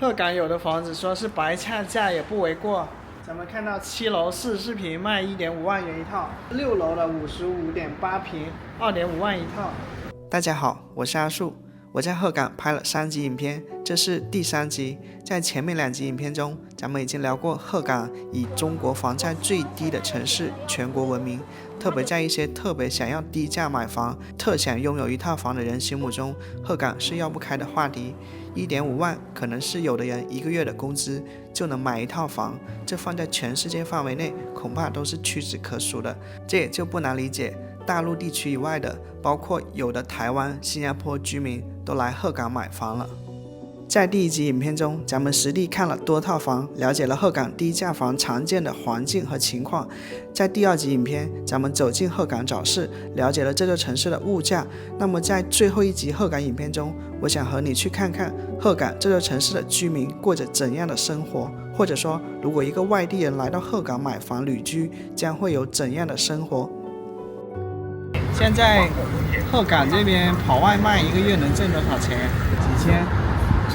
鹤岗有的房子说是白菜价也不为过。咱们看到7楼40平卖1.5万元一套，6楼的55.8平2.5万一套。大家好，我是阿树，我在鹤岗拍了3集影片，这是第3集。在前面2集影片中，咱们已经聊过鹤岗以中国房价最低的城市全国闻名，特别在一些特别想要低价买房、特想拥有一套房的人心目中，鹤岗是绕不开的话题。1.5万可能是有的人1个月的工资就能买一套房，这放在全世界范围内恐怕都是屈指可数的。这也就不难理解，大陆地区以外的，包括有的台湾、新加坡居民都来鹤岗买房了。在第1集影片中，咱们实地看了多套房，了解了鹤岗低价房常见的环境和情况。在第2集影片，咱们走进鹤岗早市，了解了这座城市的物价。那么在最后1集鹤岗影片中，我想和你去看看鹤岗这座城市的居民过着怎样的生活，或者说，如果一个外地人来到鹤岗买房旅居，将会有怎样的生活。现在鹤岗这边跑外卖1个月能挣多少钱？几千？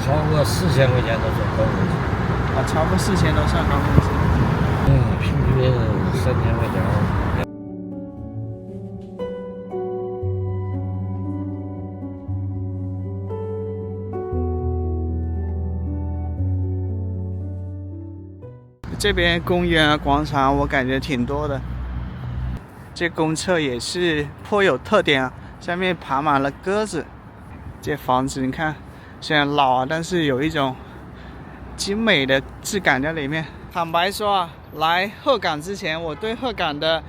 超过4000块钱都算高工资。超过4000都算高工资。平均3000块钱。这边公园啊、广场，我感觉挺多的。这公厕也是颇有特点啊，上面爬满了鸽子。这房子你看，虽然老啊，但是有一种精美的质感在里面。坦白说啊，来鹤岗之前，我对鹤岗的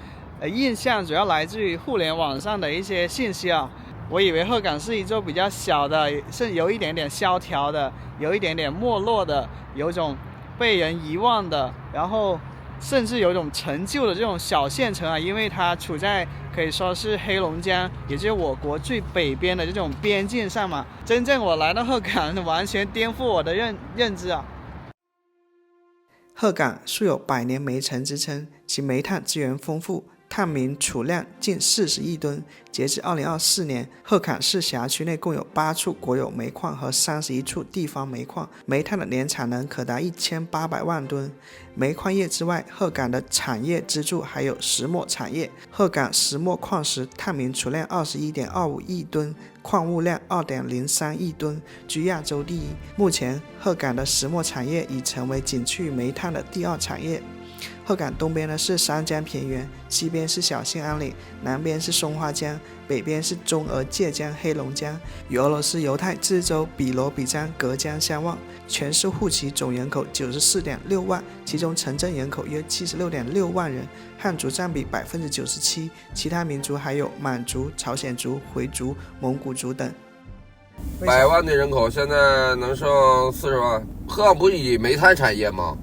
印象主要来自于互联网上的一些信息啊。我以为鹤岗是一座比较小的，是有一点点萧条的，有一点点没落的，有一种被人遗忘的，然后甚至有一种陈旧的这种小县城啊，因为它处在可以说是黑龙江，也就是我国最北边的这种边境上嘛。真正我来到鹤岗，完全颠覆我的认知啊。鹤岗素有百年煤城之称，其煤炭资源丰富，探明储量近40亿吨。截至2024年，鹤岗市辖区内共有8处国有煤矿和31处地方煤矿，煤炭的年产能可达1800万吨。煤矿业之外，鹤岗的产业支柱还有石墨产业。鹤岗石墨矿石探明储量21.25亿吨，矿物量2.03亿吨，居亚洲第一。目前，鹤岗的石墨产业已成为仅次于煤炭的第2产业。鹤岗东边呢是三江平原，西边是小兴安岭，南边是松花江，北边是中俄界江、黑龙江，与俄罗斯犹太自治州比罗比江隔江相望。全市户籍总人口94.6万，其中城镇人口约76.6万人，汉族占比97%，其他民族还有满族、朝鲜族、回族、蒙古族等。100万的人口现在能剩40万。鹤岗不是以煤炭产业吗？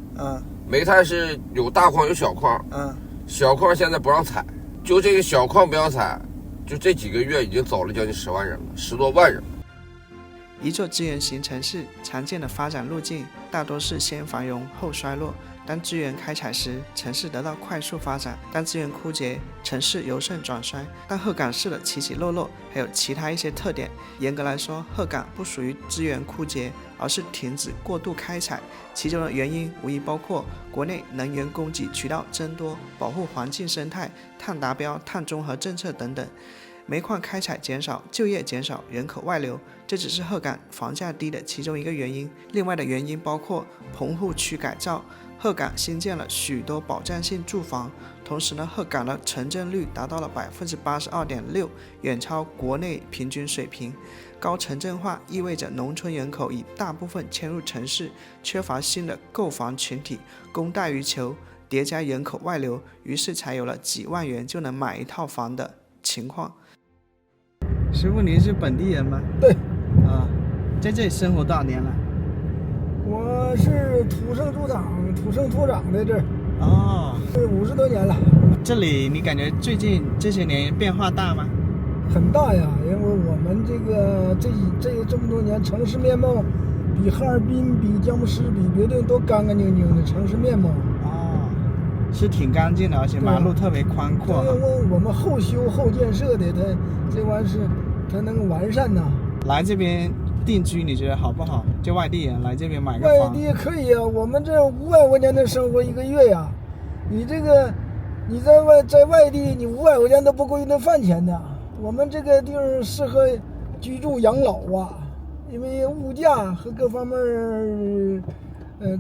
煤炭是有大矿有小矿，小矿现在不让采，就这个小矿不让采，就这几个月已经走了将近10万人了，10多万人。一座资源型城市常见的发展路径大多是先繁荣后衰落。当资源开采时，城市得到快速发展；当资源枯竭，城市由盛转衰。但鹤岗市的起起落落还有其他一些特点。严格来说，鹤岗不属于资源枯竭，而是停止过度开采。其中的原因无疑包括国内能源供给渠道增多、保护环境生态、碳达标、碳中和政策等等。煤矿开采减少，就业减少，人口外流，这只是鹤岗房价低的其中一个原因。另外的原因包括棚户区改造，鹤岗新建了许多保障性住房，同时呢，鹤岗的城镇率达到了82.6%，远超国内平均水平。高城镇化意味着农村人口已大部分迁入城市，缺乏新的购房群体，供大于求，叠加人口外流，于是才有了几万元就能买一套房的情况。师傅，您是本地人吗？对。在这里生活多少年了？我是土生土长的这儿。是50多年了。这里你感觉最近这些年变化大吗？很大呀，因为我们这么多年城市面貌比哈尔滨、比江苏、比别地都干干净净的城市面貌。是挺干净的，而且马路特别宽阔。我们后修后建设的，它这玩意儿是它能完善呐。来这边定居，你觉得好不好？就外地人来这边买个房。外地可以啊，我们这500块钱的生活1个月呀，你这个你在外地，你500块钱都不够一顿饭钱的。我们这个地儿适合居住养老啊，因为物价和各方面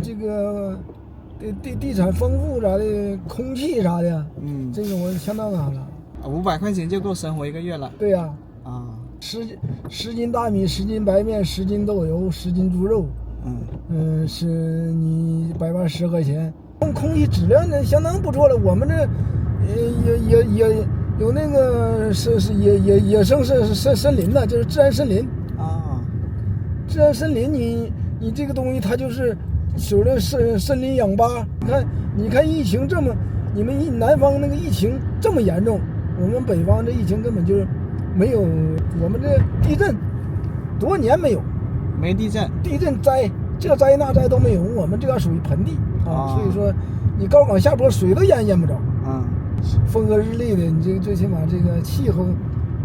这个地产丰富啥的，空气啥的，这个我相当好了。500块钱就够生活1个月了。对呀。10斤大米，10斤白面，10斤豆油，10斤猪肉。是你180块钱。空气质量呢相当不错了。我们这也有那个野生森林的，就是自然森林啊。自然森林你这个东西它就是有的森林氧吧。你看疫情这么，你们南方那个疫情这么严重，我们北方这疫情根本就没有。我们这地震多年没有，没地震，地震灾这灾那灾都没有。我们这个属于盆地啊，所以说你高岗下坡水都淹不着。风和日丽的，你这最起码这个气候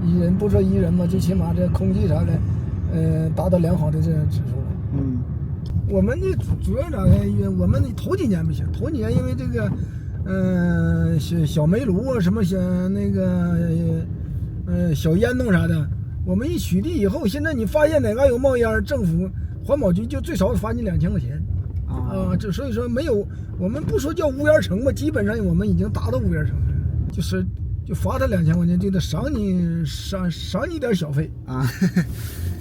宜人，不说宜人嘛，最起码这空气啥的，达到良好的这个指数了。我们的主要啥呢？我们头几年不行，头几年因为这个，小煤炉啊，什么小那个，小烟囱啥的，我们一取缔以后，现在你发现哪嘎有冒烟，政府环保局就最少罚你2000块钱。这所以说没有，我们不说叫无烟城吧，基本上我们已经达到无烟城了，就罚他2000块钱，就得赏你点小费啊。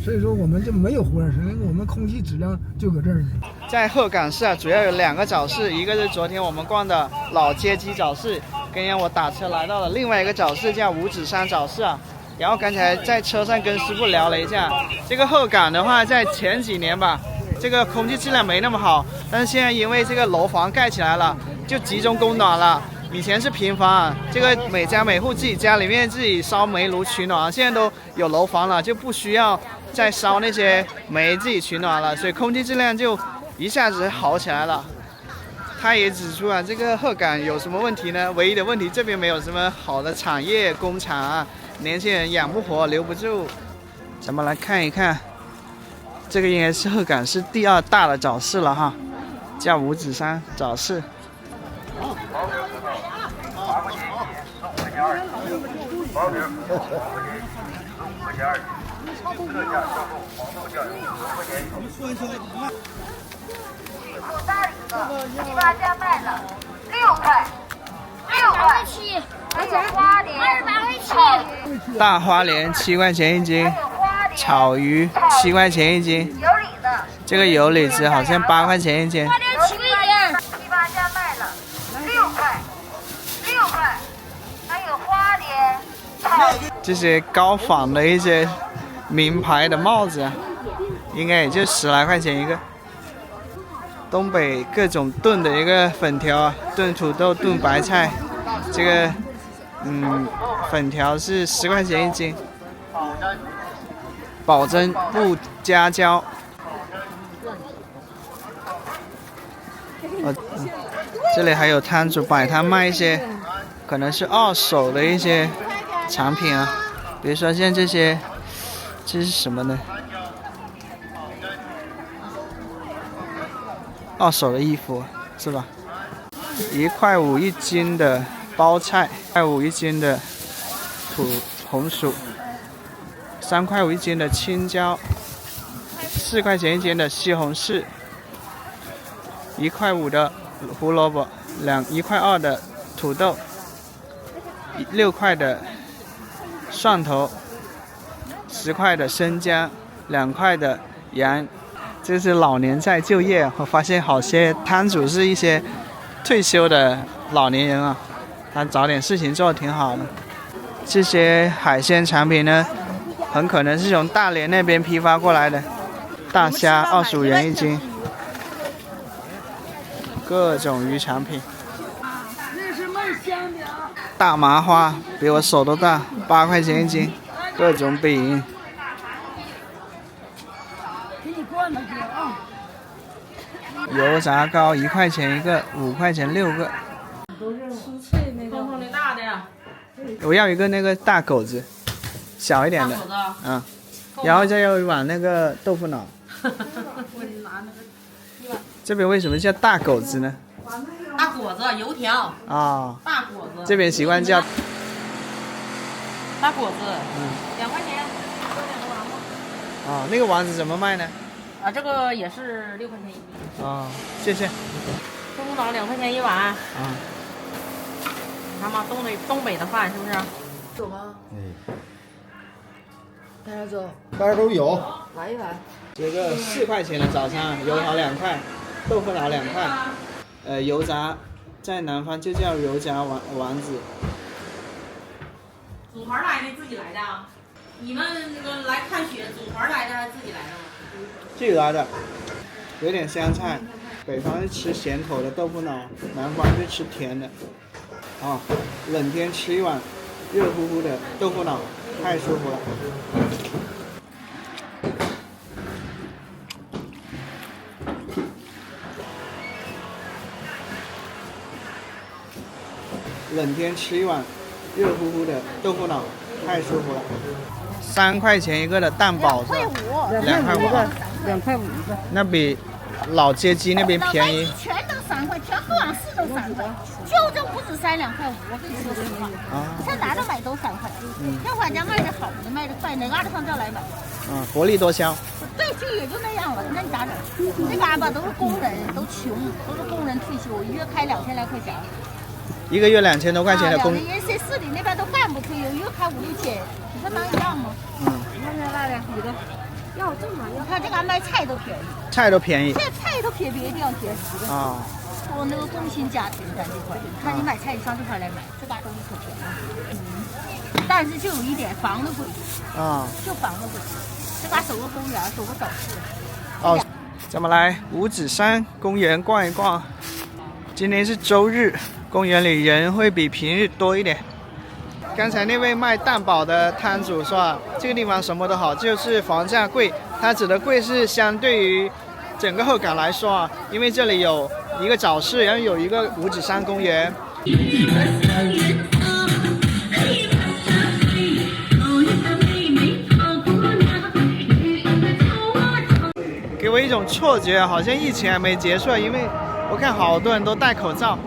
所以说我们就没有无烟城，我们空气质量就搁这儿呢。在鹤岗市啊，主要有2个早市，一个是昨天我们逛的老街机早市，刚刚我打车来到了另外一个早市叫五指山早市啊。然后刚才在车上跟师傅聊了一下，这个鹤岗的话，在前几年吧，这个空气质量没那么好，但是现在因为这个楼房盖起来了，就集中供暖了。以前是平房，这个每家每户自己家里面自己烧煤炉取暖，现在都有楼房了，就不需要再烧那些煤自己取暖了，所以空气质量就一下子好起来了。他也指出啊，这个鹤岗有什么问题呢？唯一的问题，这边没有什么好的产业工厂啊，年轻人养不活，留不住。咱们来看一看，这个应该是鹤岗市第2大的早市了哈，叫五指山早市。批发价卖了6块，6块7，还有花莲28块7，大花莲7块钱1斤，草鱼7块钱1斤，这个油李子好像8块钱1斤。花莲7块钱，批发价卖了6块，还有花莲草鱼。这些高仿的一些名牌的帽子，应该也就10来块钱一个。东北各种炖的一个粉条啊，炖土豆、炖白菜，这个粉条是10块钱1斤，保真不加胶。这里还有摊主摆摊卖一些可能是2手的一些产品啊，比如说像这些，这是什么呢？2手的衣服是吧？1块51斤的包菜，1块51斤的土红薯，3块51斤的青椒，4块钱1斤的西红柿，1块5的胡萝卜，1块2的土豆，6块的蒜头，10块的生姜，2块的盐。这是老年在就业，我发现好些摊主是一些退休的老年人啊，他找点事情做挺好的。这些海鲜产品呢，很可能是从大连那边批发过来的，大虾25元1斤，各种鱼产品。大麻花比我手都大，8块钱1斤，各种饼。油炸糕1块钱1个，5块钱6个。酥脆那个，红红的大的。我要一个那个大狗子，小一点的。大狗子。然后再有一碗那个豆腐脑。这边为什么叫大果子呢？大果子、油条啊，大果子。这边习惯叫大果子，2块钱。啊，那个丸子怎么卖呢？啊，这个也是6块钱一粒。啊，谢谢。豆腐脑2块钱一碗。啊。看嘛，东北的饭是不是？走吗？带着走。大家都有。来一碗。这个4块钱的早餐，油条2块，豆腐脑2块，油炸，在南方就叫油炸丸子。组团来的，自己来的啊？你们那个来看雪，组团来的还是自己来的吗？自己来的，有点香菜。北方是吃咸口的豆腐脑，南方是吃甜的。啊，冷天吃一碗热乎乎的豆腐脑，太舒服了。冷天吃一碗热乎乎的豆腐脑，太舒服了。3块钱一个的蛋堡是吧？2块5个，2块5一个。那比老街机那边便宜。全都3块，全喝完4都3块，就这不止3、2块5，我跟你说实话。在哪里买都3块。天华家卖的好的，卖的快，哪嘎达上这来买。薄利多销。对，就也就那样了，那你咋整？这嘎巴都是工人，都穷，都是工人退休，一月开2000来块钱。1个月2000多块钱的工。人家市里那边都干部退休，一月开5、6千，你说能一样吗？那辣的，你的。要这么你看这嘎卖菜都便宜。菜都便宜。现在菜都比别的地方便宜。啊。说那个工薪家庭咱这块，你看你买菜你上这块来买，这嘎东西可便宜。但是就有一点，房子贵。啊。就房子贵，这嘎走个公园，走个早市。哦，咱们来五指山公园逛一逛。今天是周日，公园里人会比平日多一点。刚才那位卖蛋堡的摊主说啊，这个地方什么都好，就是房价贵。他指的贵是相对于整个鹤岗来说啊，因为这里有一个早市，然后有一个五指山公园。给我一种错觉，好像疫情还没结束，因为我看好多人都戴口罩，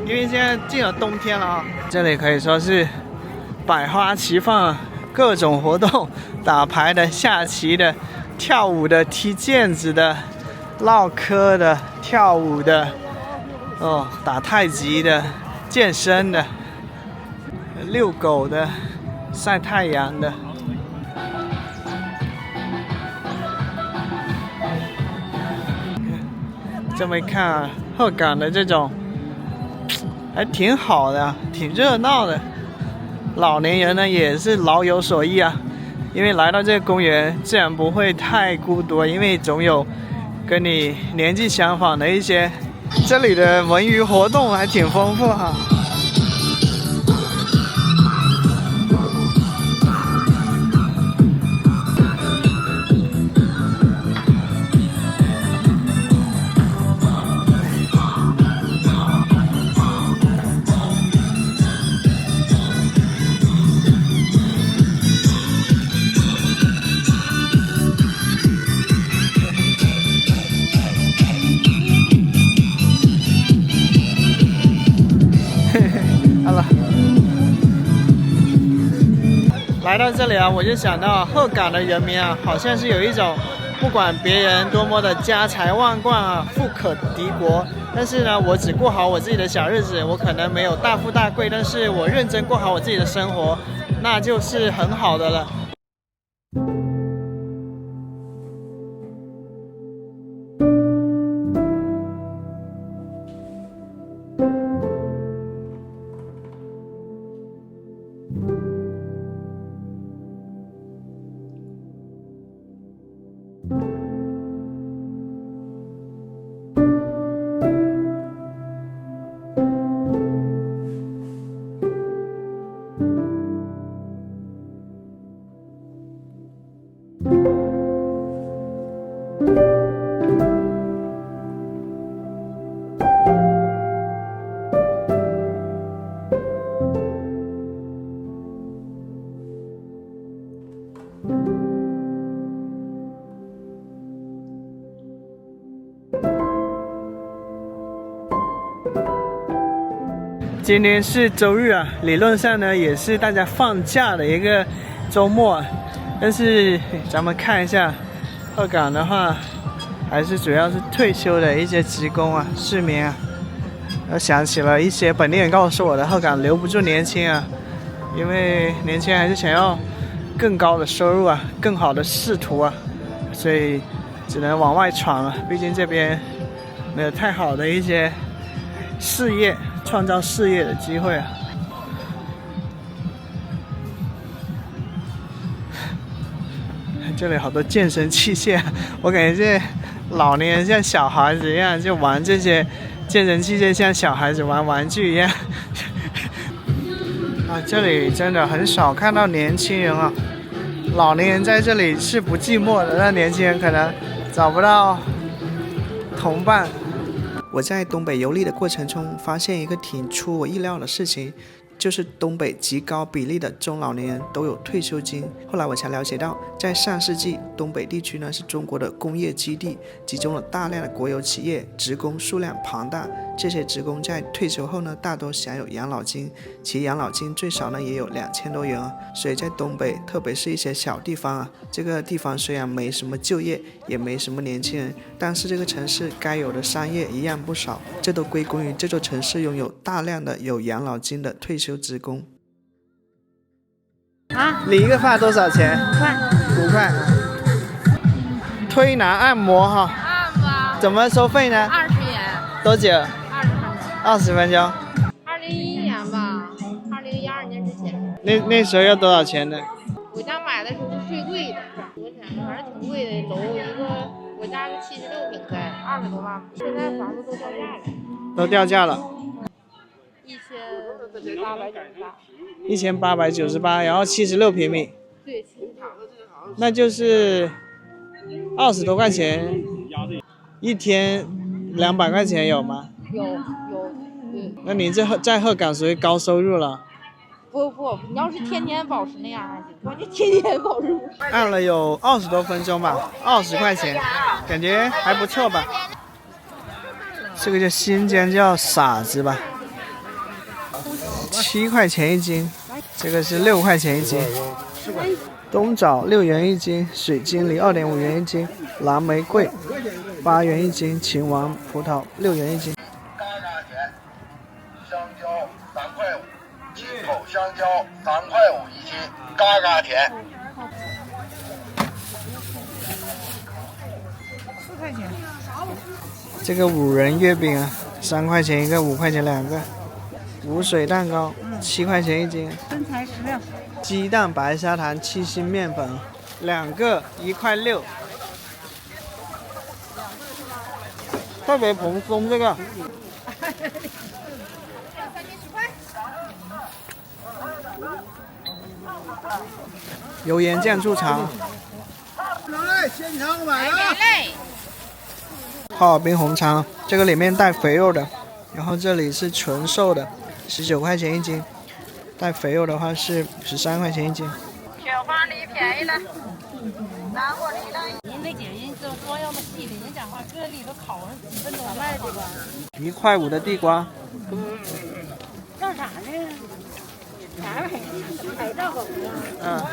因为现在进了冬天了啊。这里可以说是百花齐放，各种活动，打牌的、下棋的、跳舞的、踢毽子的、唠嗑的、跳舞的，哦，打太极的、健身的、遛狗的、晒太阳的。这么一看啊，鹤岗的这种还挺好的，挺热闹的。老年人呢也是老有所依啊，因为来到这个公园自然不会太孤独，因为总有跟你年纪相仿的一些。这里的文娱活动还挺丰富哈。来到这里啊，我就想到鹤岗的人民啊，好像是有一种不管别人多么的家财万贯啊，富可敌国，但是呢，我只过好我自己的小日子，我可能没有大富大贵，但是我认真过好我自己的生活，那就是很好的了。今天是周日啊，理论上呢也是大家放假的一个周末，但是咱们看一下鹤岗的话，还是主要是退休的一些职工啊、市民啊。我想起了一些本地人告诉我的，鹤岗留不住年轻啊，因为年轻人还是想要更高的收入啊、更好的仕途啊，所以只能往外闯了。毕竟这边没有太好的一些事业。创造事业的机会啊！这里好多健身器械，我感觉这老年人像小孩子一样，就玩这些健身器械，像小孩子玩玩具一样。啊，这里真的很少看到年轻人啊，老年人在这里是不寂寞的，但年轻人可能找不到同伴。我在东北游历的过程中，发现一个挺出我意料的事情，就是东北极高比例的中老年人都有退休金。后来我才了解到，在上世纪，东北地区呢是中国的工业基地，集中了大量的国有企业，职工数量庞大。这些职工在退休后呢，大多享有养老金，其养老金最少呢也有2000多元啊。所以在东北，特别是一些小地方啊，这个地方虽然没什么就业，也没什么年轻人，但是这个城市该有的商业一样不少，这都归功于这座城市拥有大量的有养老金的退休职工。啊，理一个发多少钱？5块。推拿按摩哈。按摩。怎么收费呢？20元。多久？20分钟。2011年吧，2012年之前。那时候要多少钱呢？我家买的时候是最贵的，多少钱？反正挺贵的，楼一个，我家是76平的，20多万。现在房子都掉价了。都掉价了。1898，然后76平米。对，那就是20多块钱，一天200块钱有吗？有，对。那你这在鹤岗属于高收入了。不，你要是天天保持那样还行，关键天天保持。按了有20多分钟吧，20块钱，感觉还不错吧。这个叫新疆叫傻子吧，7块钱一斤，这个是6块钱一斤。冬枣6元一斤，水晶梨2.5元一斤，蓝玫瑰8元一斤，秦王葡萄6元一斤。嘎嘎甜，香蕉3块5，进口香蕉3块5一斤，嘎嘎甜。4块钱。这个5仁月饼啊，3块钱一个，5块钱2个。无水蛋糕7块钱一斤。真材实料。鸡蛋白砂糖7星面粉2个1块6，特别蓬松这个。油盐酱醋茶。现场买了。哈尔滨红肠，这个里面带肥肉的，然后这里是纯瘦的，19块钱一斤。带肥肉的话是13块钱一斤。雪花梨便宜了，南瓜梨呢？您得姐，人这光要么细的，人讲话这里头烤上几分钟卖的吧？1块5的地瓜。要啥呢？啥玩意儿？海盗狗啊？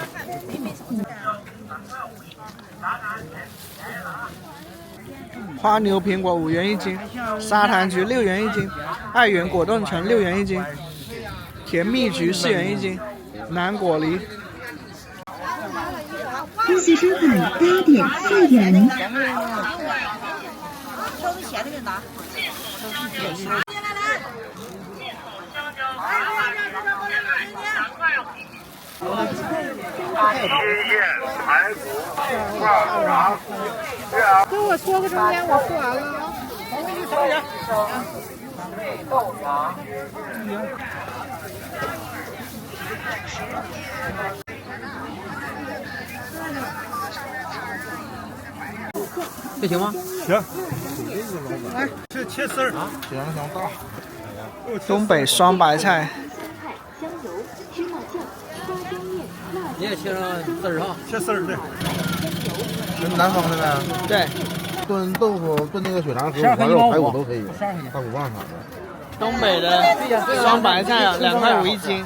花牛苹果5元一斤，砂糖橘6元一斤，2元果冻橙6元一斤。甜蜜橘4元一斤，南果梨。公司收款8.4元。收你钱的给拿。排骨2肠。跟我说个中间，我说完了啊。豆芽。这行吗？行。来，这切丝儿啊，行大。东北双白菜。你也切上丝儿啊？切丝儿对。这是南方的呗？对。炖豆腐、炖那个血肠和黄肉、排骨都可以，大骨棒啥的。东北的酸白菜啊，2块5一斤。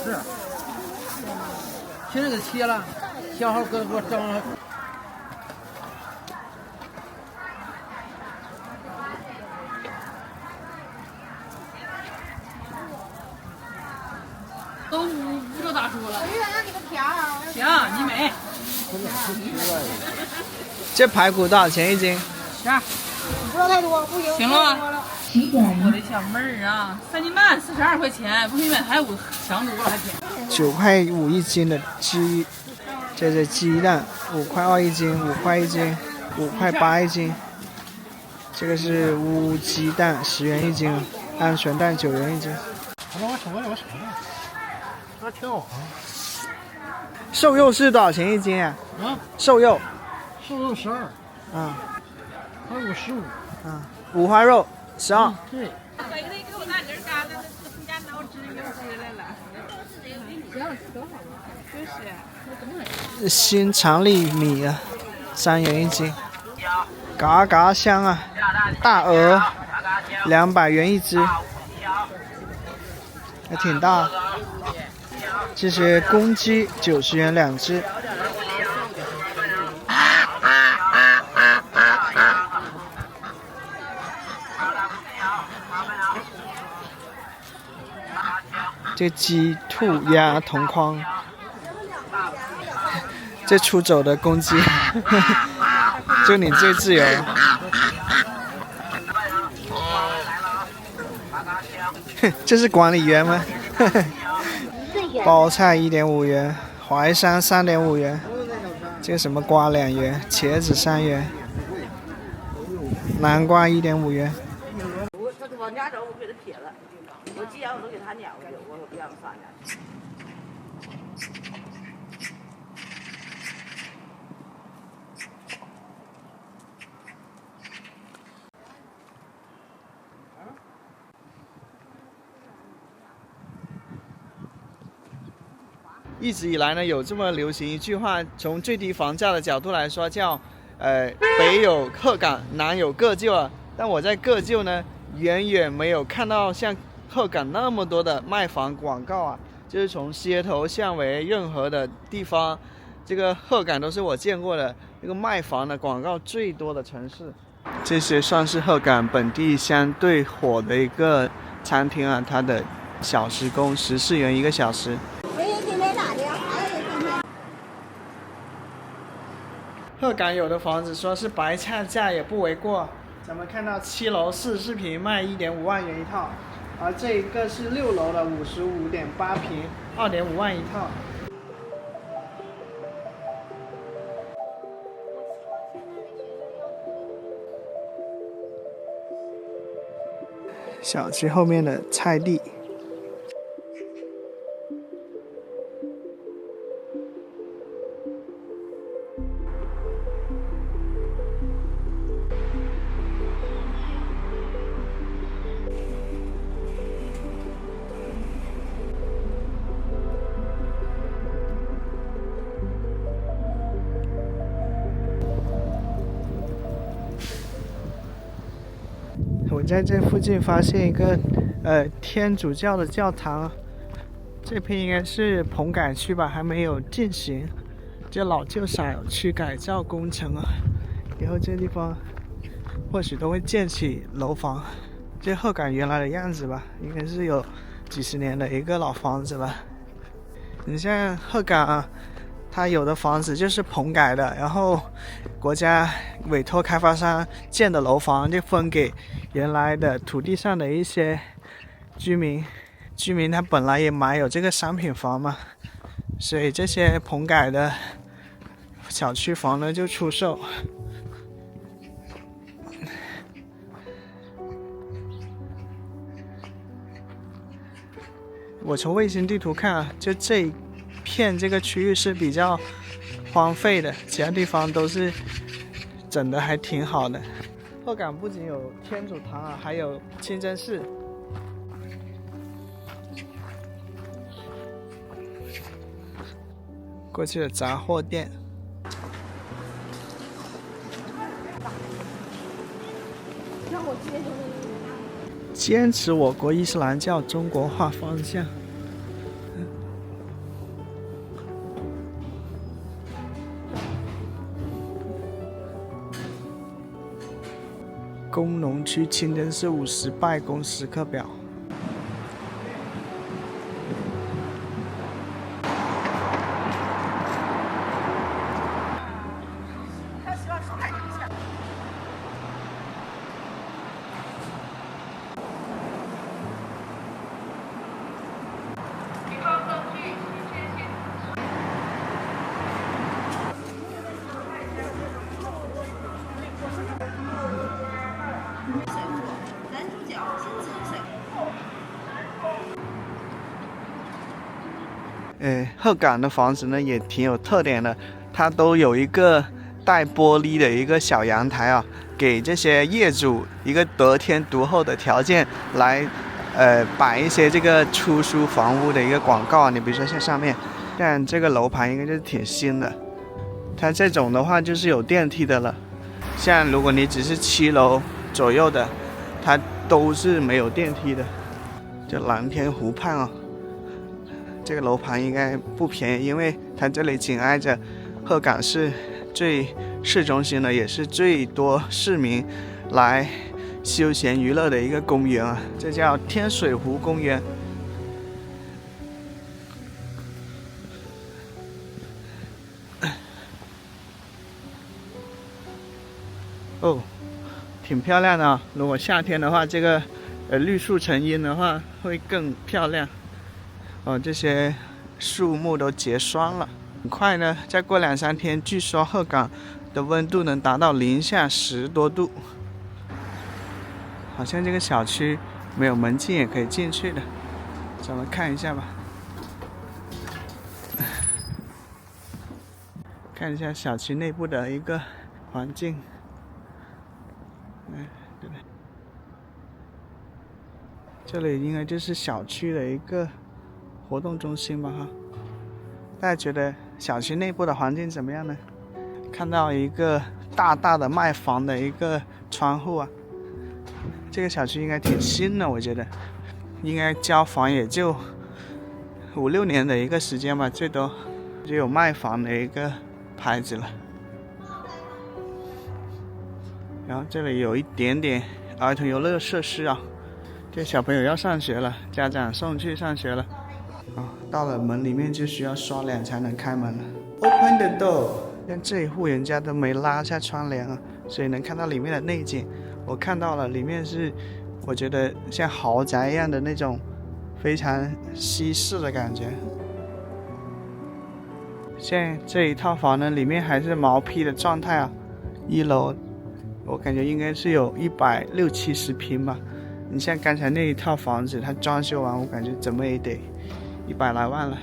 是。现在给切了，切好给我蒸了。都捂着大叔了。我让你们调。行，你美。这排骨多少钱一斤？行。你不要太多，不行。行了吗？我的小妹儿啊，3斤半42块钱，不比买排骨强多了，还便宜。9块5一斤的鸡，这是鸡蛋，5块2一斤，5块1斤，5块8一斤。这个是乌鸡蛋，10元一斤，鹌鹑蛋9元一斤。我瞅我瞅，那挺好啊。瘦肉是多少钱一斤啊？啊，瘦肉12。啊，排骨15。啊，五花肉12。对。给我拿根干的，回家挠汁又回来了。就是。新长粒米啊，3元一斤。嘎嘎香啊！大鹅200元一只，还挺大。这些公鸡90元2只。这鸡、兔、鸭同框。这出走的公鸡，就你最自由。这是管理员吗？包菜1.5元，淮山3.5元，这个什么瓜2元，茄子3元，南瓜1.5元。他往家走，我给他撇了，我既然我都给他撵过去，我不让他上去。一直以来呢，有这么流行一句话，从最低房价的角度来说，叫北有鹤岗，南有个旧啊。但我在个旧呢，远远没有看到像鹤岗那么多的卖房广告啊。就是从街头巷尾任何的地方，这个鹤岗都是我见过的这个卖房的广告最多的城市。这些算是鹤岗本地相对火的一个餐厅啊，它的小时工14元1个小时。鹤岗有的房子说是白菜价也不为过，咱们看到7楼44平卖1.5万元一套，而这一个是6楼的55.8平2.5万一套。小区后面的菜地。我在这附近发现一个天主教的教堂，这片应该是棚改区吧，还没有进行这老旧小区改造工程啊，以后这地方或许都会建起楼房。这鹤岗原来的样子吧，应该是有几十年的一个老房子吧。你像鹤岗啊，它有的房子就是棚改的，然后国家委托开发商建的楼房就分给原来的土地上的一些居民他本来也买有这个商品房嘛，所以这些棚改的小区房呢就出售。我从卫星地图看啊，就这一片这个区域是比较荒废的，其他地方都是整得还挺好的。鹤岗不仅有天主堂啊，还有清真寺。过去的杂货店。坚持我国伊斯兰教中国化方向。工农区清真寺50拜功时刻表。鹤岗的房子呢也挺有特点的，它都有一个带玻璃的一个小阳台啊，给这些业主一个得天独厚的条件来摆一些这个出租房屋的一个广告啊。你比如说像上面，像这个楼盘应该就是挺新的，它这种的话就是有电梯的了。像如果你只是7楼左右的，它都是没有电梯的。就蓝天湖畔啊。这个楼盘应该不便宜，因为它这里紧挨着鹤岗市最市中心的，也是最多市民来休闲娱乐的一个公园啊，这叫天水湖公园。哦，挺漂亮的啊！如果夏天的话，这个绿树成荫的话，会更漂亮。哦，这些树木都结霜了，很快呢，再过2-3天，据说鹤岗的温度能达到零下10多度。好像这个小区没有门禁也可以进去的，咱们看一下吧。看一下小区内部的一个环境。对，这里应该就是小区的一个活动中心吧哈，大家觉得小区内部的环境怎么样呢？看到一个大大的卖房的一个窗户啊，这个小区应该挺新的，我觉得应该交房也就5-6年的一个时间吧，最多就有卖房的一个牌子了。然后这里有一点点儿童游乐设施啊，这小朋友要上学了，家长送去上学了。到了门里面就需要刷脸才能开门了。Open the door， 但这一户人家都没拉下窗帘啊，所以能看到里面的内景。我看到了，里面是我觉得像豪宅一样的那种非常西式的感觉。现在这一套房呢，里面还是毛坯的状态啊。1楼我感觉应该是有160-170平吧。你像刚才那一套房子，它装修完我感觉怎么也得100来万了。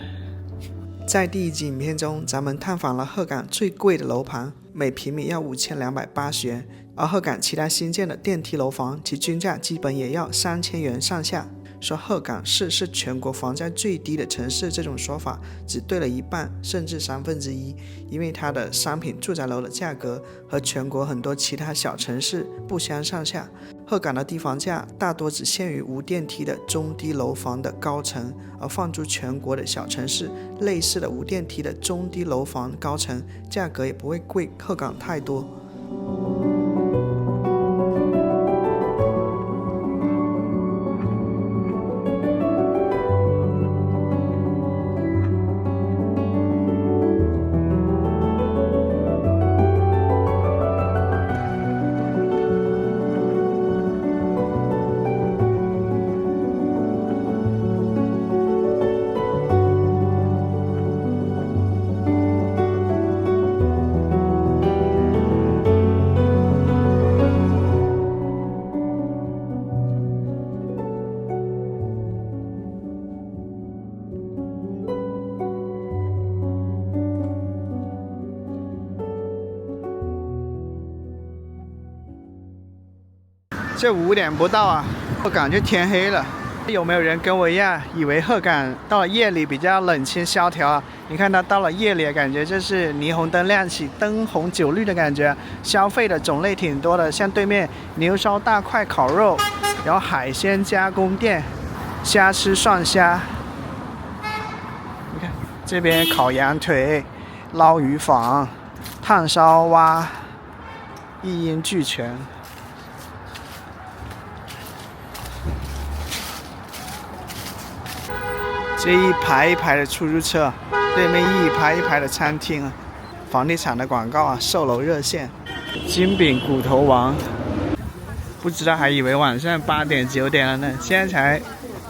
在第一集影片中，咱们探访了鹤岗最贵的楼盘，每平米要5280元，而鹤岗其他新建的电梯楼房，其均价基本也要3000元上下。说鹤岗市是全国房价最低的城市，这种说法只对了一半，甚至1/3，因为它的商品住宅楼的价格和全国很多其他小城市不相上下。鹤岗的地房价大多只限于无电梯的中低楼房的高层，而放诸全国的小城市，类似的无电梯的中低楼房高层价格也不会贵鹤岗太多。这5点不到啊，鹤岗就天黑了。有没有人跟我一样，以为鹤岗到了夜里比较冷清萧条啊？你看它到了夜里，感觉就是霓虹灯亮起，灯红酒绿的感觉，消费的种类挺多的，像对面牛烧大块烤肉，然后海鲜加工店，虾吃涮虾。你看这边烤羊腿、捞鱼坊、炭烧蛙，一应俱全。这一排一排的出租车，对面一排一排的餐厅啊，房地产的广告啊，售楼热线，金饼骨头王，不知道还以为晚上8点9点了呢，现在才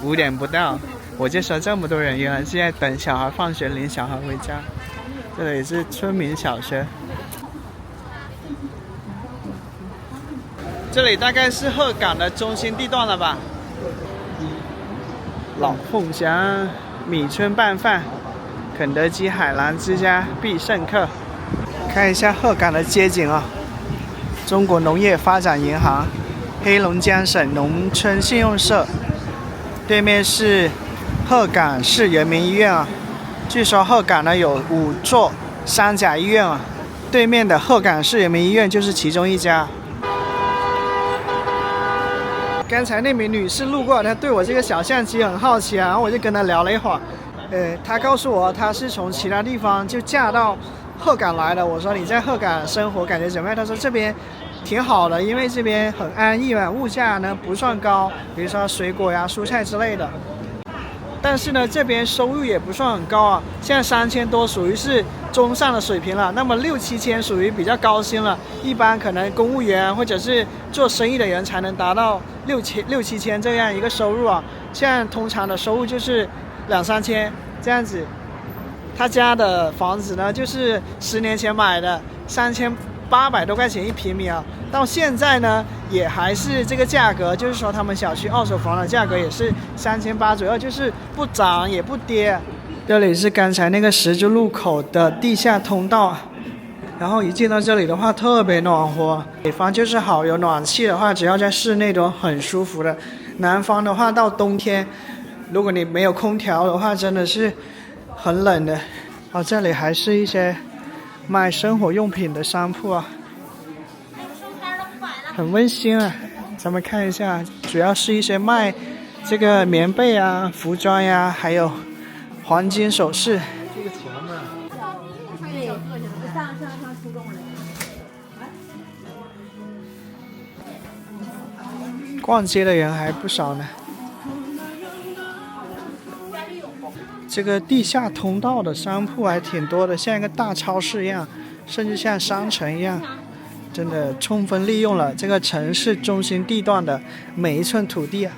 5点不到，我就说这么多人，原来是在等小孩放学领小孩回家。这里是村民小学，这里大概是鹤岗的中心地段了吧。老凤祥米村拌饭，肯德基海澜之家必胜客。看一下鹤岗的街景啊，中国农业发展银行、黑龙江省农村信用社，对面是鹤岗市人民医院啊。据说鹤岗呢有5座3甲医院啊，对面的鹤岗市人民医院就是其中一家。刚才那名女士路过，她对我这个小相机很好奇啊，然后我就跟她聊了一会儿。她告诉我她是从其他地方就嫁到鹤岗来的。我说你在鹤岗生活感觉怎么样？她说这边挺好的，因为这边很安逸嘛，物价呢不算高，比如说水果呀、蔬菜之类的。但是呢，这边收入也不算很高啊，现在3000多属于是中上的水平了，那么6、7千属于比较高薪了。一般可能公务员或者是做生意的人才能达到6、7千这样一个收入啊。现在通常的收入就是2、3千这样子。他家的房子呢，就是10年前买的，3800多块钱1平米啊，到现在呢也还是这个价格，就是说他们小区二手房的价格也是3800左右，就是不涨也不跌。这里是刚才那个十字路口的地下通道，然后一进到这里的话特别暖和，北方就是好，有暖气的话只要在室内都很舒服的，南方的话到冬天如果你没有空调的话真的是很冷的。这里还是一些卖生活用品的商铺啊，很温馨啊。咱们看一下，主要是一些卖这个棉被啊、服装呀，还有黄金首饰。这个钱呢？对，上初中了。逛街的人还不少呢。这个地下通道的商铺还挺多的，像一个大超市一样，甚至像商城一样，真的充分利用了这个城市中心地段的每一寸土地啊。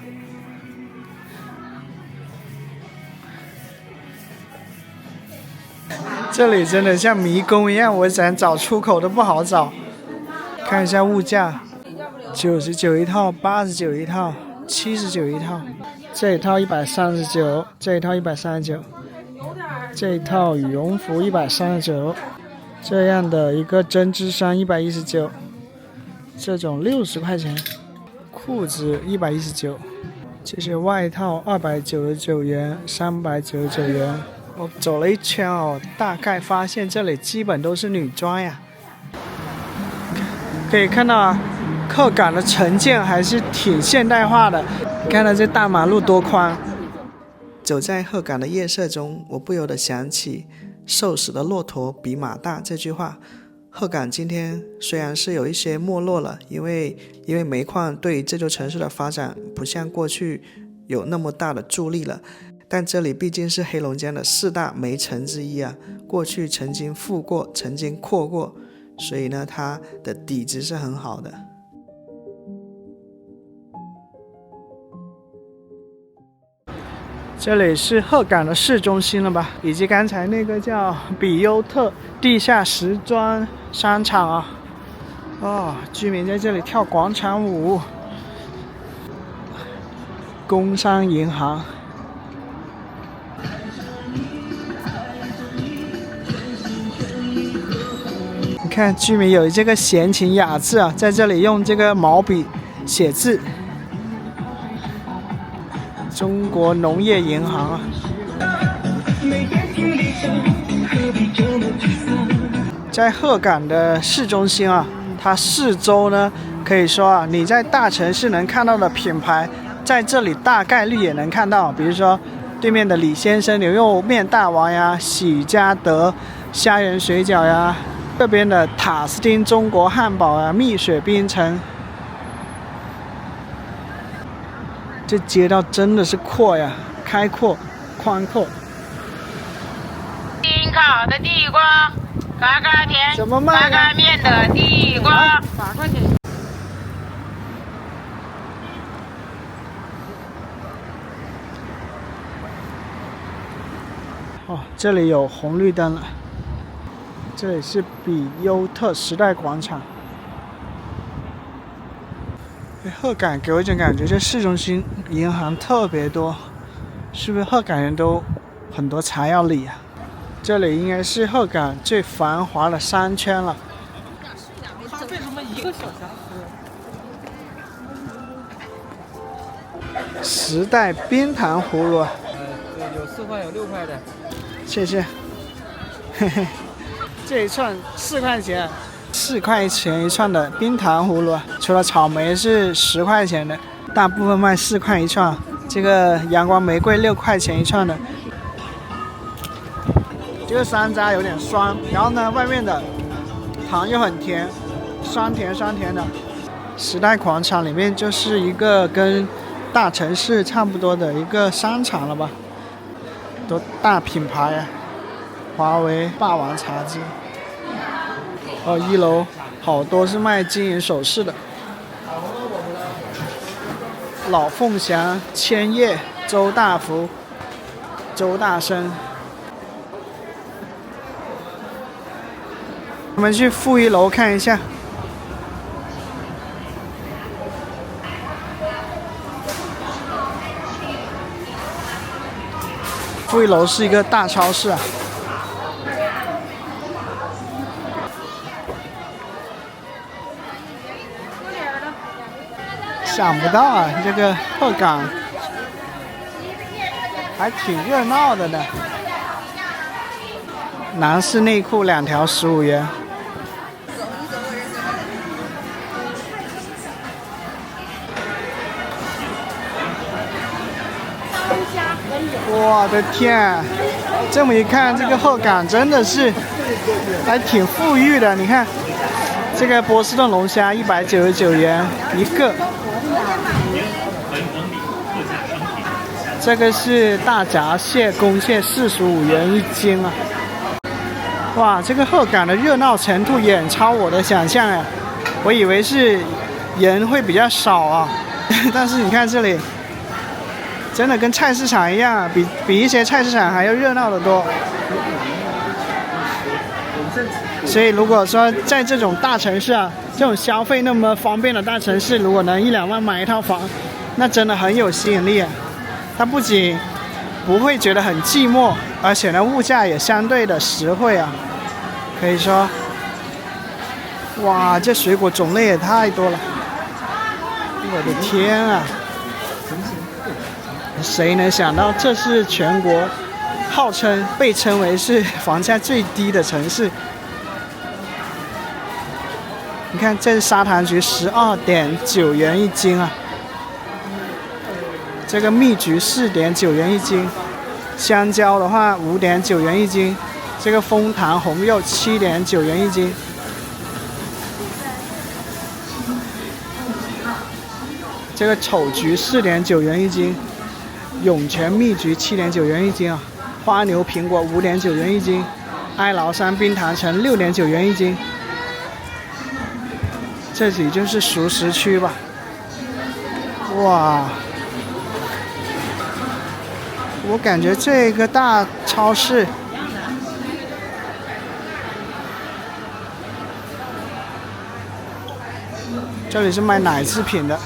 这里真的像迷宫一样，我想找出口都不好找。看一下物价，99一套，89一套，79一套。这一套139，这一套139，这一套羽绒服139，这样的一个针织衫119，这种60块钱，裤子119，这些外套299元，399元。我走了一圈哦，大概发现这里基本都是女装呀。可以看到啊，鹤岗的城建还是挺现代化的。你看到这大马路多宽。走在鹤岗的夜色中，我不由得想起瘦死的骆驼比马大这句话。鹤岗今天虽然是有一些没落了，因为煤矿对这座城市的发展不像过去有那么大的助力了，但这里毕竟是黑龙江的4大煤城之一啊，过去曾经富过，曾经阔过，所以呢，它的底子是很好的。这里是鹤岗的市中心了吧，以及刚才那个叫比优特地下时装商场啊。居民在这里跳广场舞。工商银行。你看，居民有这个闲情雅致啊，在这里用这个毛笔写字。中国农业银行啊，在鹤岗的市中心啊，它四周呢可以说啊，你在大城市能看到的品牌，在这里大概率也能看到。比如说对面的李先生牛肉面大王呀，喜家德虾仁水饺呀，这边的塔斯汀中国汉堡啊，蜜雪冰城。这街道真的是阔呀，开阔、宽阔。新烤的地瓜，嘎嘎甜，怎么卖？嘎嘎面的地瓜8块钱。哦，这里有红绿灯了。这里是比优特时代广场。鹤岗给我一种感觉，这市中心银行特别多，是不是鹤岗人都很多财要理啊？这里应该是鹤岗最繁华的商圈了。它为什么1个小瑕疵？时代冰糖葫芦。对，有4块有6块的。谢谢。嘿嘿，这一串4块钱，4块钱一串的冰糖葫芦，除了草莓是10块钱的，大部分卖4块一串。这个阳光玫瑰6块钱一串的。这个山楂有点酸，然后呢，外面的糖又很甜，酸甜酸甜的。时代广场里面就是一个跟大城市差不多的一个商场了吧，都大品牌啊，华为、霸王茶姬。哦，1楼好多是卖金银首饰的，老凤祥、千叶、周大福、周大生。我们去负1楼看一下。负1楼是一个大超市啊。想不到啊，这个鹤岗还挺热闹的呢。男士内裤2条15元。我的天，这么一看，这个鹤岗真的是还挺富裕的。你看，这个波士顿龙虾199元一个，这个是大闸蟹、公蟹45元一斤啊！哇，这个鹤岗的热闹程度远超我的想象哎，我以为是人会比较少啊，但是你看这里。真的跟菜市场一样，比一些菜市场还要热闹得多。所以如果说在这种大城市啊，这种消费那么方便的大城市，如果能1、2万买一套房，那真的很有吸引力啊。它不仅不会觉得很寂寞，而且呢物价也相对的实惠啊。可以说，哇，这水果种类也太多了，我的天啊！谁能想到这是全国号称被称为是房价最低的城市？你看，这是砂糖橘12.9元一斤啊，这个蜜橘4.9元一斤，香蕉的话5.9元一斤，这个枫糖红柚7.9元一斤。这个丑橘4.9元一斤。涌泉蜜橘7.9元一斤啊，花牛苹果5.9元一斤，哀牢山冰糖橙6.9元一斤。这里就是熟食区吧？哇，我感觉这个大超市这里是卖奶制品的。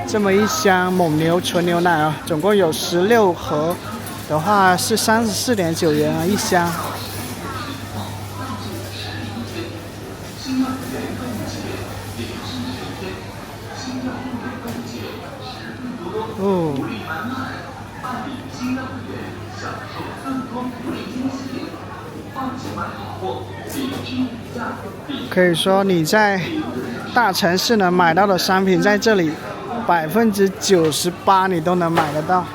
这么一箱蒙牛纯牛奶啊，总共有16盒，的话是34.9元啊一箱。哦，可以说你在大城市能买到的商品，在这里98%你都能买得到。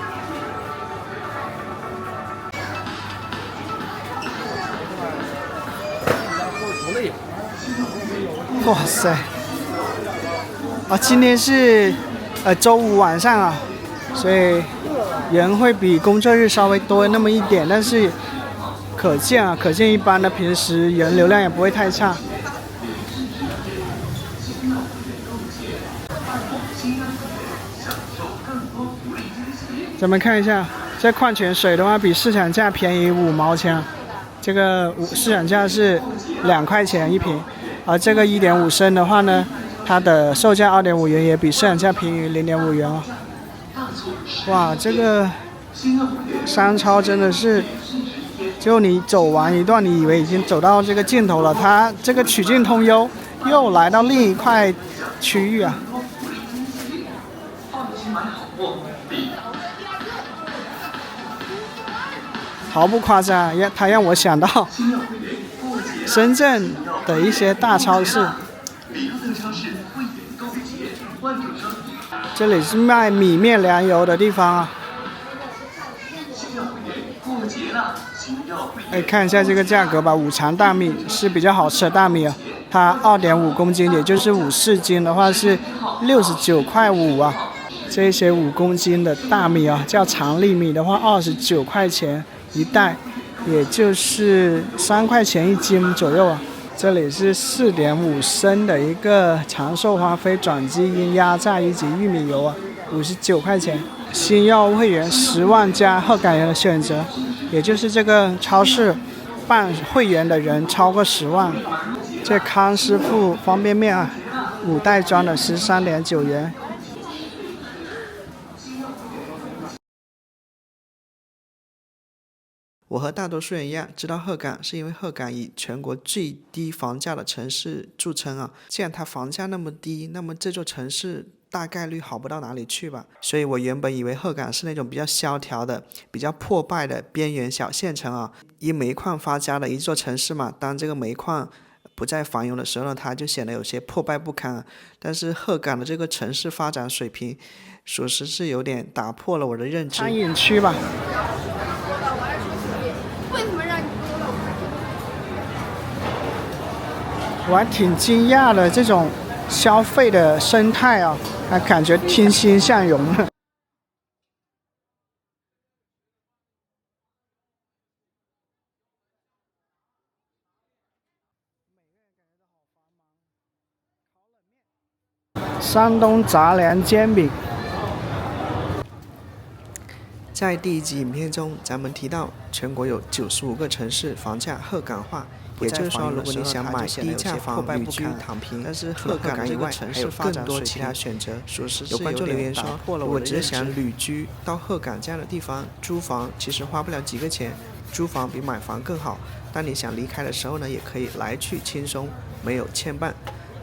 哇塞！今天是周五晚上啊，所以人会比工作日稍微多那么一点，但是可见一般的平时人流量也不会太差。咱们看一下，这矿泉水的话，比市场价便宜5毛钱，这个市场价是2块钱一瓶，而这个1.5升的话呢，它的售价2.5元，也比市场价便宜0.5元哦。哇，这个商超真的是，就你走完一段，你以为已经走到这个尽头了，它这个曲径通幽，又来到另一块区域啊。毫不夸张，它让我想到深圳的一些大超市。这里是卖米面粮油的地方啊。看一下这个价格吧，五常大米是比较好吃的大米啊，它2.5公斤，也就是54斤的话是69.5块啊。这些5公斤的大米啊，叫长粒米的话29块钱一袋，也就是3块钱一斤左右啊。这里是4.5升的一个长寿花飞转基因压榨以及玉米油啊，59块钱。星耀会员10万加鹤岗人的选择，也就是这个超市办会员的人超过10万。这康师傅方便面啊，5袋装的13.9元。我和大多数人一样，知道鹤岗是因为鹤岗以全国最低房价的城市著称啊。既然它房价那么低，那么这座城市大概率好不到哪里去吧。所以我原本以为鹤岗是那种比较萧条的、比较破败的边缘小县城啊，以煤矿发家的一座城市嘛。当这个煤矿不再繁荣的时候呢，它就显得有些破败不堪啊。但是鹤岗的这个城市发展水平，属实是有点打破了我的认知。餐饮区吧。我还挺惊讶的，这种消费的生态啊，还感觉欣欣向荣呢。山东杂粮煎饼。在第1集影片中，咱们提到全国有95个城市房价鹤岗化。也就是说，如果你想买低价房旅居躺平，但是鹤岗以外还有更多其他选择。有观众留言说，如果只是想旅居到鹤岗这样的地方，租房其实花不了几个钱，租房比买房更好。当你想离开的时候呢，也可以来去轻松，没有牵绊。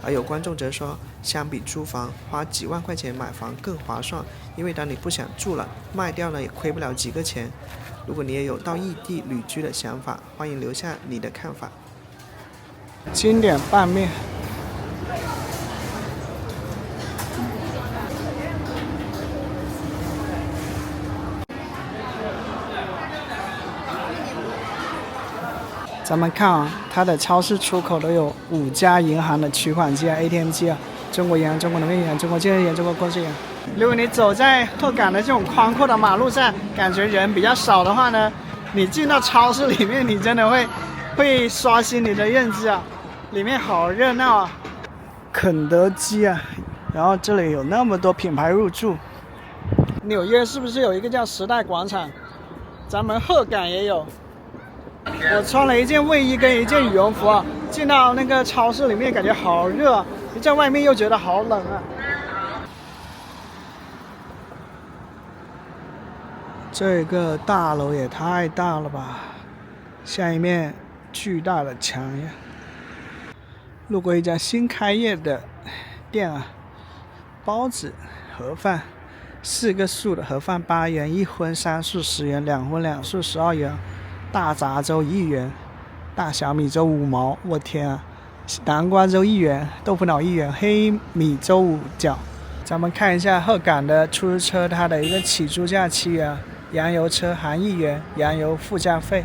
而有观众则说，相比租房，花几万块钱买房更划算，因为当你不想住了，卖掉了也亏不了几个钱。如果你也有到异地旅居的想法，欢迎留下你的看法。经典拌面，咱们看啊，它的超市出口都有5家银行的取款机啊 ATM 机啊，中国银行、中国农业银行、中国建设银行、中国国资银行。如果你走在鹤岗的这种宽阔的马路上，感觉人比较少的话呢，你进到超市里面，你真的会刷新你的认知啊，里面好热闹啊，肯德基啊，然后这里有那么多品牌入驻。纽约是不是有一个叫时代广场？咱们鹤岗也有。我穿了一件卫衣跟一件羽绒服啊，进到那个超市里面感觉好热啊，在外面又觉得好冷啊。这个大楼也太大了吧，像一面巨大的墙一样。路过一家新开业的店啊，包子盒饭，4个素的盒饭8元，1荤3素10元，2荤2素12元，大杂粥1元，大小米粥5毛，我天啊！南瓜粥1元，豆腐脑1元，黑米粥5角。咱们看一下鹤岗的出租车，它的一个起租价7元，燃油车含1元，燃油附加费。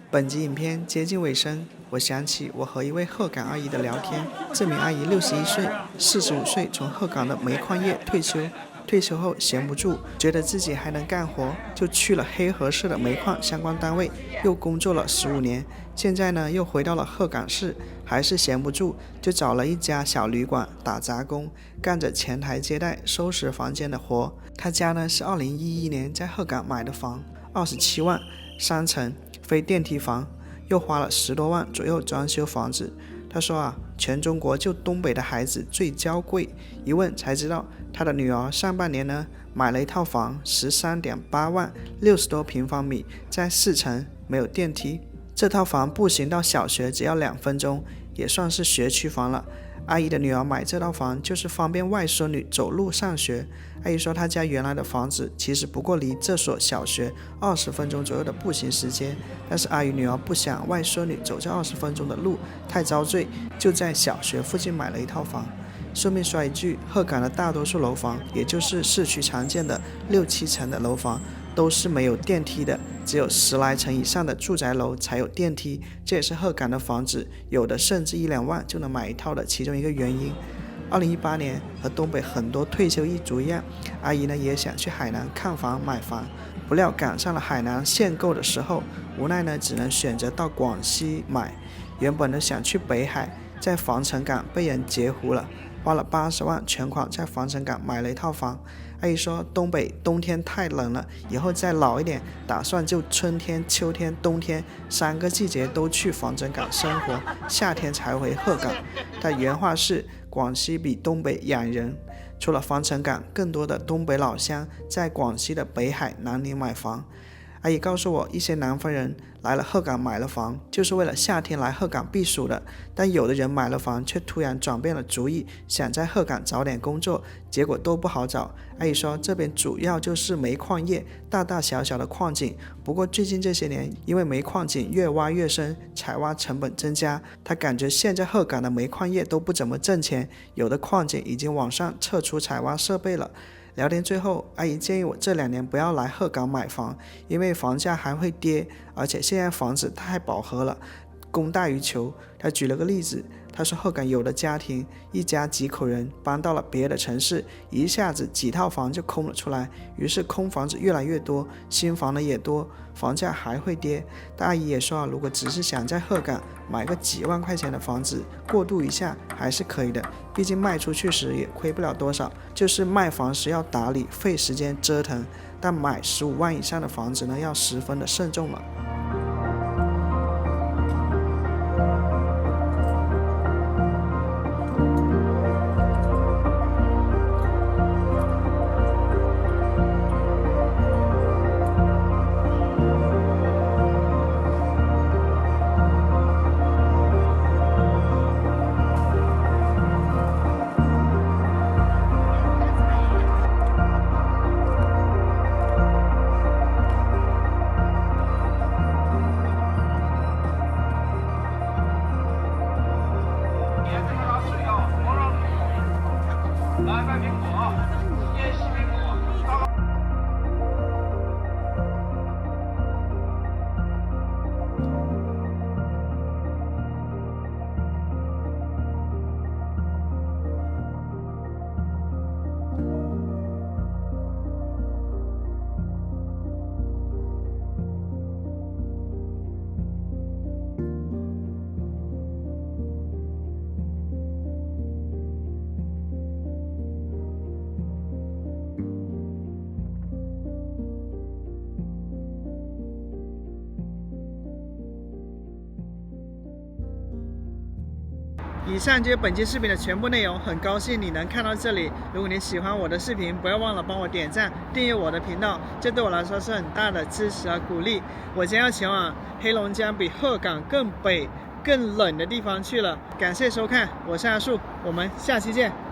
本集影片接近尾声，我想起我和一位鹤岗阿姨的聊天。这名阿姨61岁，45岁从鹤岗的煤矿业退休。退休后闲不住，觉得自己还能干活，就去了黑河市的煤矿相关单位，又工作了15年。现在呢，又回到了鹤岗市，还是闲不住，就找了一家小旅馆打杂工，干着前台接待、收拾房间的活。他家呢是2011年在鹤岗买的房，27万，3层，非电梯房，又花了10多万左右装修房子。他说啊，全中国就东北的孩子最娇贵。一问才知道，他的女儿上半年呢买了一套房，13.8万，60多平方米，在4层，没有电梯。这套房步行到小学只要2分钟，也算是学区房了。阿姨的女儿买这套房就是方便外孙女走路上学。阿姨说她家原来的房子其实不过离这所小学20分钟左右的步行时间，但是阿姨女儿不想外孙女走这20分钟的路太遭罪，就在小学附近买了一套房。顺便说一句，鹤岗的大多数楼房，也就是市区常见的6、7层的楼房，都是没有电梯的，只有10来层以上的住宅楼才有电梯。这也是鹤岗的房子有的甚至1、2万就能买一套的其中一个原因。2018年和东北很多退休一族一样，阿姨呢也想去海南看房买房，不料赶上了海南限购的时候，无奈呢只能选择到广西买。原本呢想去北海，在防城港被人截胡了，花了80万全款在防城港买了一套房。阿姨说东北冬天太冷了，以后再老一点，打算就春天、秋天、冬天3个季节都去防城港生活，夏天才回鹤岗。她原话是，广西比东北养人。除了防城港，更多的东北老乡在广西的北海、南宁买房。阿姨告诉我，一些南方人来了鹤岗买了房，就是为了夏天来鹤岗避暑的，但有的人买了房却突然转变了主意，想在鹤岗找点工作，结果都不好找。阿姨说这边主要就是煤矿业，大大小小的矿井，不过最近这些年因为煤矿井越挖越深，采挖成本增加，她感觉现在鹤岗的煤矿业都不怎么挣钱，有的矿井已经往上撤出采挖设备了。聊天最后，阿姨建议我这2年不要来鹤岗买房，因为房价还会跌，而且现在房子太饱和了，供大于求。她举了个例子，她说鹤岗有的家庭一家几口人搬到了别的城市，一下子几套房就空了出来，于是空房子越来越多，新房的也多，房价还会跌。但阿姨也说如果只是想在鹤岗买个几万块钱的房子过渡一下还是可以的，毕竟卖出去时也亏不了多少，就是卖房时要打理，费时间折腾，但买15万以上的房子呢要十分的慎重了。以上就是本期视频的全部内容，很高兴你能看到这里。如果你喜欢我的视频，不要忘了帮我点赞、订阅我的频道，这对我来说是很大的支持和鼓励。我将要前往黑龙江比鹤岗更北、更冷的地方去了。感谢收看，我是阿树，我们下期见。